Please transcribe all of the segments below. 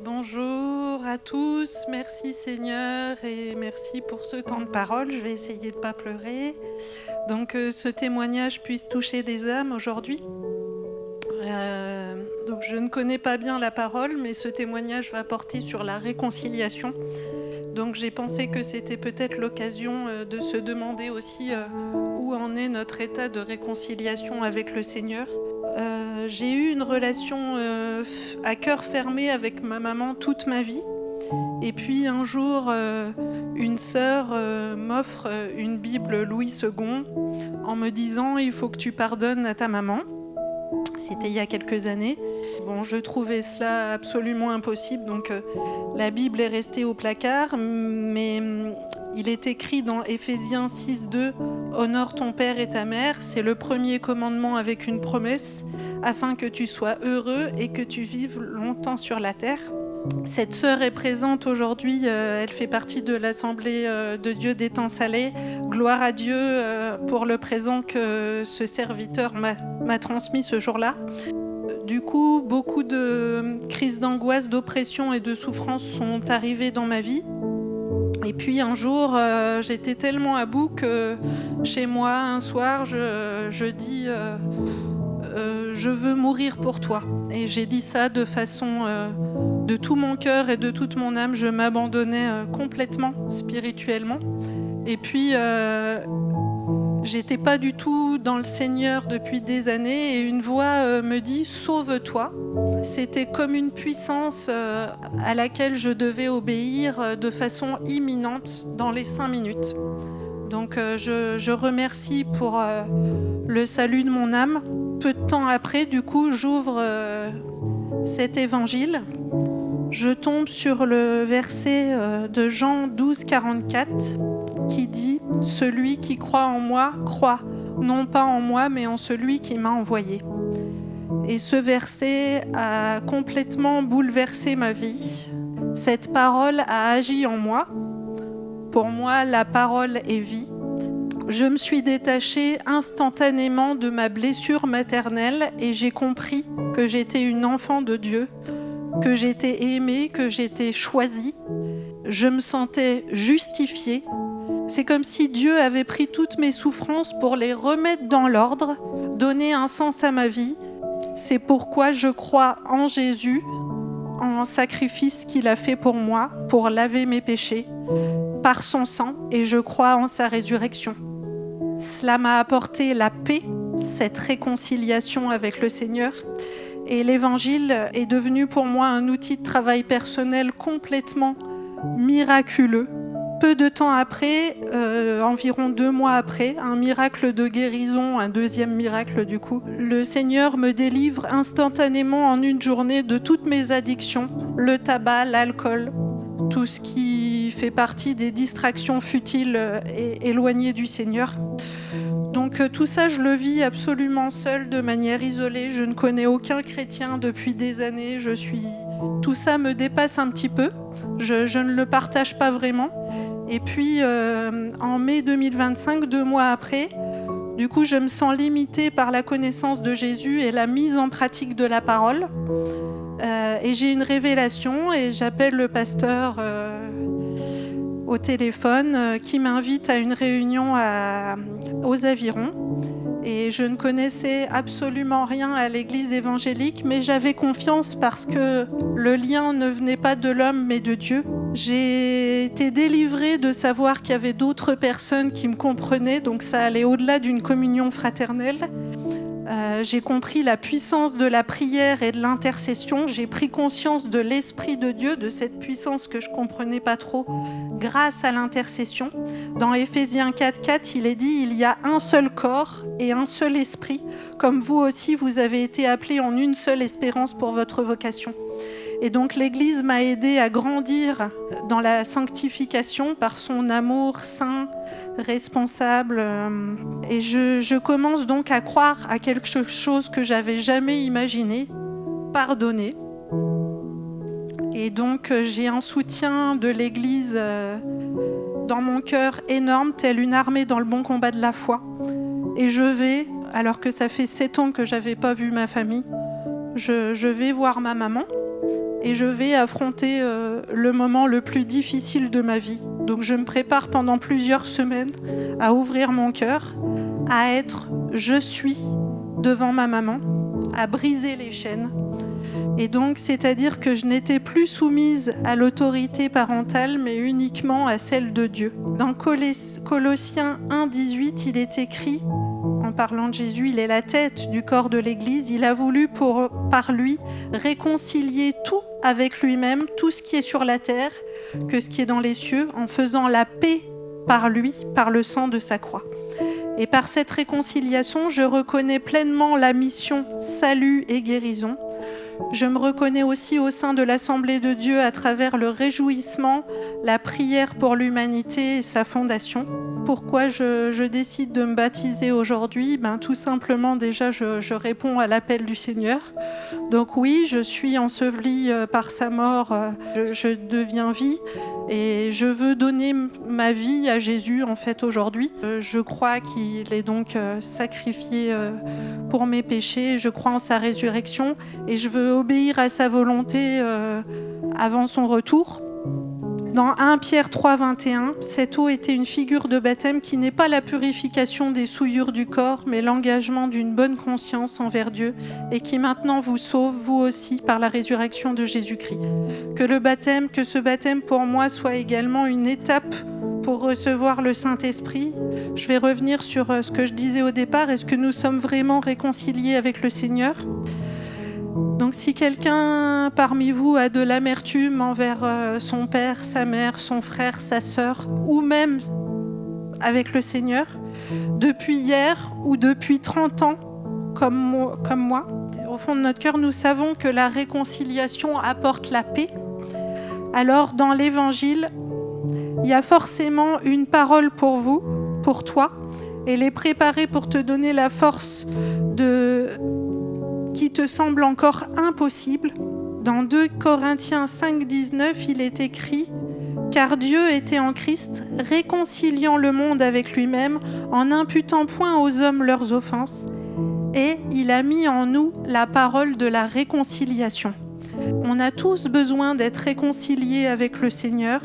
Bonjour à tous, merci Seigneur et merci pour ce temps de parole. Je vais essayer de ne pas pleurer. Donc ce témoignage puisse toucher des âmes aujourd'hui. Donc je ne connais pas bien la parole, mais ce témoignage va porter sur la réconciliation. Donc j'ai pensé que c'était peut-être l'occasion de se demander aussi où en est notre état de réconciliation avec le Seigneur. J'ai eu une relation à cœur fermé avec ma maman toute ma vie. Et puis un jour, une sœur m'offre une Bible Louis II en me disant « Il faut que tu pardonnes à ta maman ». C'était il y a quelques années. Bon, je trouvais cela absolument impossible, donc la Bible est restée au placard, mais il est écrit dans Éphésiens 6,2 « Honore ton père et ta mère ». C'est le premier commandement avec une promesse, afin que tu sois heureux et que tu vives longtemps sur la terre. Cette sœur est présente aujourd'hui, elle fait partie de l'Assemblée de Dieu d'Étang Salé. Gloire à Dieu pour le présent que ce serviteur m'a transmis ce jour-là. Du coup, beaucoup de crises d'angoisse, d'oppression et de souffrance sont arrivées dans ma vie. Et puis un jour, j'étais tellement à bout que chez moi, un soir, je dis je veux mourir pour toi. Et j'ai dit ça de façon de tout mon cœur et de toute mon âme. Je m'abandonnais complètement spirituellement. Et puis j'étais pas du tout dans le Seigneur depuis des années et une voix me dit sauve-toi. C'était comme une puissance à laquelle je devais obéir de façon imminente dans les 5 minutes. Donc je remercie pour le salut de mon âme. Peu de temps après, du coup, j'ouvre cet évangile. Je tombe sur le verset de Jean 12, 44 qui dit « Celui qui croit en moi, croit, non pas en moi, mais en celui qui m'a envoyé ». Et ce verset a complètement bouleversé ma vie. Cette parole a agi en moi. Pour moi, la parole est vie. Je me suis détachée instantanément de ma blessure maternelle et j'ai compris que j'étais une enfant de Dieu, que j'étais aimée, que j'étais choisie. Je me sentais justifiée. C'est comme si Dieu avait pris toutes mes souffrances pour les remettre dans l'ordre, donner un sens à ma vie. C'est pourquoi je crois en Jésus, en sacrifice qu'il a fait pour moi, pour laver mes péchés, par son sang, et je crois en sa résurrection. Cela m'a apporté la paix, cette réconciliation avec le Seigneur. Et l'Évangile est devenu pour moi un outil de travail personnel complètement miraculeux. Peu de temps après, environ 2 mois après, un miracle de guérison, un deuxième miracle du coup, le Seigneur me délivre instantanément en une journée de toutes mes addictions, le tabac, l'alcool, tout ce qui fait partie des distractions futiles et éloignées du Seigneur. Donc tout ça, je le vis absolument seule, de manière isolée. Je ne connais aucun chrétien depuis des années. Tout ça me dépasse un petit peu. Je ne le partage pas vraiment. Et puis, en mai 2025, 2 mois après, du coup, je me sens limitée par la connaissance de Jésus et la mise en pratique de la parole. Et j'ai une révélation et j'appelle le pasteur au téléphone qui m'invite à une réunion aux Avirons. Et je ne connaissais absolument rien à l'église évangélique, mais j'avais confiance parce que le lien ne venait pas de l'homme, mais de Dieu. J'ai été délivrée de savoir qu'il y avait d'autres personnes qui me comprenaient, donc ça allait au-delà d'une communion fraternelle. J'ai compris la puissance de la prière et de l'intercession. J'ai pris conscience de l'Esprit de Dieu, de cette puissance que je ne comprenais pas trop, grâce à l'intercession. Dans Éphésiens 4,4, il est dit « Il y a un seul corps et un seul esprit, comme vous aussi, vous avez été appelés en une seule espérance pour votre vocation. » Et donc l'Église m'a aidée à grandir dans la sanctification par son amour saint, responsable. Et je commence donc à croire à quelque chose que j'avais jamais imaginé, pardonner. Et donc j'ai un soutien de l'Église dans mon cœur énorme, telle une armée dans le bon combat de la foi. Et je vais, alors que ça fait 7 ans que j'avais pas vu ma famille, je vais voir ma maman. et je vais affronter le moment le plus difficile de ma vie. Donc je me prépare pendant plusieurs semaines à ouvrir mon cœur, à être « je suis » devant ma maman, à briser les chaînes. Et donc, c'est-à-dire que je n'étais plus soumise à l'autorité parentale, mais uniquement à celle de Dieu. Dans Colossiens 1, 18, il est écrit, en parlant de Jésus, il est la tête du corps de l'Église. Il a voulu par lui réconcilier tout avec lui-même, tout ce qui est sur la terre, que ce qui est dans les cieux, en faisant la paix par lui, par le sang de sa croix. Et par cette réconciliation, je reconnais pleinement la mission salut et guérison. Je me reconnais aussi au sein de l'Assemblée de Dieu à travers le réjouissement, la prière pour l'humanité et sa fondation. Pourquoi je décide de me baptiser aujourd'hui ? Tout simplement, déjà, je réponds à l'appel du Seigneur. Donc oui, je suis ensevelie par sa mort, je deviens vie et je veux donner ma vie à Jésus en fait aujourd'hui. Je crois qu'il est donc sacrifié pour mes péchés, je crois en sa résurrection et je veux obéir à sa volonté avant son retour. Dans 1 Pierre 3, 21, cette eau était une figure de baptême qui n'est pas la purification des souillures du corps, mais l'engagement d'une bonne conscience envers Dieu et qui maintenant vous sauve, vous aussi, par la résurrection de Jésus-Christ. Que ce baptême pour moi soit également une étape pour recevoir le Saint-Esprit. Je vais revenir sur ce que je disais au départ. Est-ce que nous sommes vraiment réconciliés avec le Seigneur ? Donc si quelqu'un parmi vous a de l'amertume envers son père, sa mère, son frère, sa sœur, ou même avec le Seigneur, depuis hier ou depuis 30 ans, comme moi, au fond de notre cœur, nous savons que la réconciliation apporte la paix. Alors dans l'Évangile, il y a forcément une parole pour vous, pour toi, et elle est préparée pour te donner la force qui te semble encore impossible. Dans 2 Corinthiens 5, 19, il est écrit « Car Dieu était en Christ, réconciliant le monde avec lui-même, en n'imputant point aux hommes leurs offenses, et il a mis en nous la parole de la réconciliation. » On a tous besoin d'être réconciliés avec le Seigneur,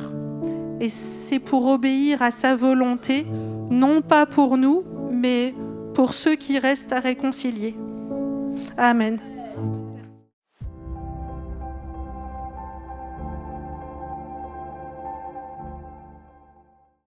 et c'est pour obéir à sa volonté, non pas pour nous, mais pour ceux qui restent à réconcilier. Amen.